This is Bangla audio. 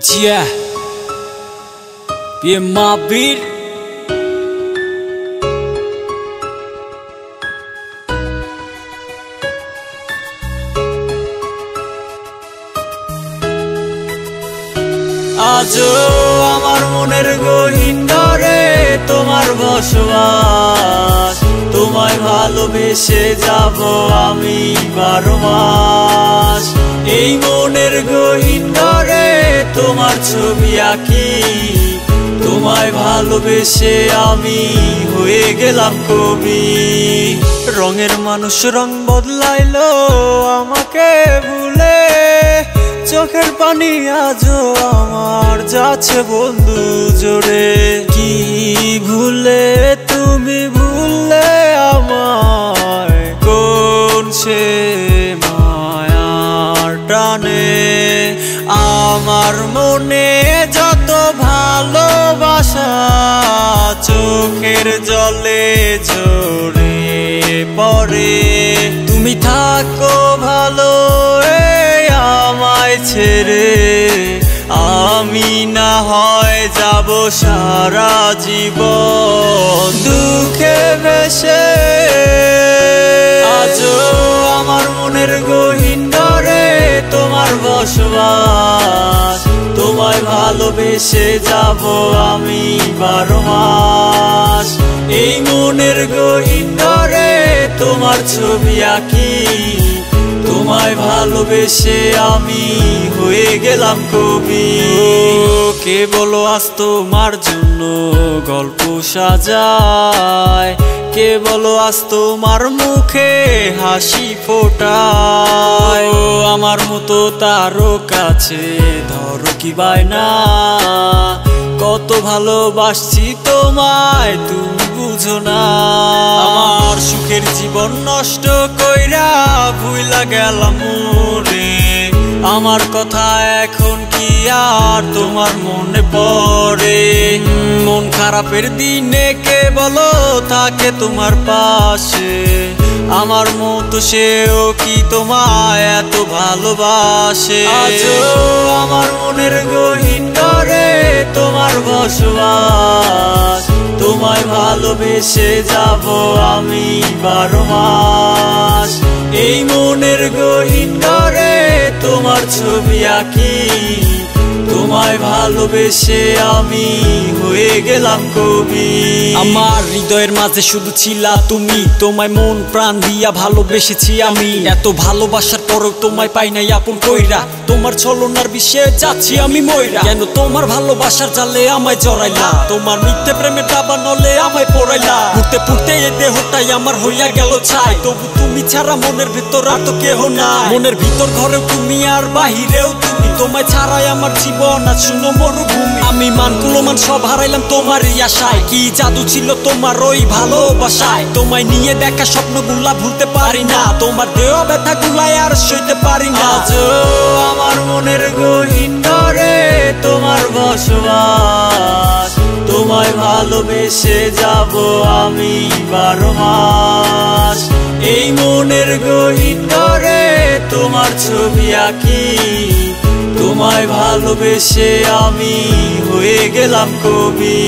Yeah, be my beat. আজও আমার মনের গহীন ঘরে তোমার বসবাস, তোমায় ভালোবেসে যাব আমি 12 মাস। এই মনের গহীন ঘরে তোমার ছবি আঁকি, তোমায় ভালোবেসে আমি হয়ে গেলাম কবি। রঙের মানুষ রং বদলাইলো আমাকে ভুলে, চোখের পানি আজও আমার যাচ্ছে বন্ধু জোরে। কি ভুলে তুমি ভুললে আমায়, কোন সে মায়ার টানে আমার মনে যত ভালোবাসা চোখের জলে ঝরে পড়ে। তুমি থাকো ভালো আমায় ছেড়ে, আমি না হয় যাব সারা জীবন দুঃখে ভেসে। আজও আমার মনের গহীন ঘরে তোমার বসবাস, তোমায় ভালোবেসে যাব আমি 12 মাস। এই মনের গহীন ঘরে তোমার ছবি আঁকি, তোমায় ভালোবেসে আমি হয়ে গেলাম কবি। কে বলো আজ তোমার জন্য গল্প সাজায়, কে বলো আজ তোমার মুখে হাসি ফোটায়। আমার মতো তারও কাছে ধরো কি বায়না, কত ভালোবাসছি তোমায় তুমি বুঝো না। আমার সুখের জীবন নষ্ট কইরা ভুইলা গেলাম মোরে, আমার কথা এখন কি আর তোমার মনে পড়ে? মন খারাপের দিনে কে বলো থাকে তোমার পাশে, আমার মতো সেও কি তোমায় এত ভালোবাসে? আজও আমার মনের গহীন ঘরে তোমার বসবাস, তোমায় ভালোবেসে যাব আমি 12 মাস। এই মনের গহীন ঘরে তোমার ছবি আঁকি, তোমায় ভালোবেসে আমি হয়ে গেলাম কবি। আমার হৃদয়ের মাঝে শুধু ছিলা তুমি, তোমায় মন প্রাণ দিয়া ভালোবেসেছি আমি। এত ভালোবাসার পরও তোমায় পাই নাই আপন কইরা, তোমার ছলনার বিষয়ে যাচ্ছি আমি মইরা। কেন তোমার ভালোবাসার জালে আমায় জড়াইলা, তোমার মিথ্যে প্রেমের দাবা নলে আমায় পড়াইলা। ঘুরতে ফুরতে এই দেহটাই আমার হইয়া গেল ছাই, তবু তুমি ছাড়া মনের ভিতর আর তো কেহ নাই। মনের ভিতর ঘরেও তুমি আর বাহিরেও তুমি, তোমায় ছাড়াই আমার জীবন আজ শূন্য মরুভূমি। আমি মান সব হারাইলাম তোমারই আশায়, কি জাদু ছিল তোমার ওই ভালোবাসায়। তোমায় নিয়ে দেখা স্বপ্নগুলা ভুলতে পারি না, তোমার দেহ ব্যথা গুলাই আর সইতে পারি না। আজও আমার মনের গহীন ঘরে তোমার বসবাস, তোমায় ভালোবেসে যাব আমি 12 মাস। এই মনের গহীন ঘরে তোমার ছবি আঁকি, তোমায় ভালোবেসে আমি হয়ে গেলাম কবি।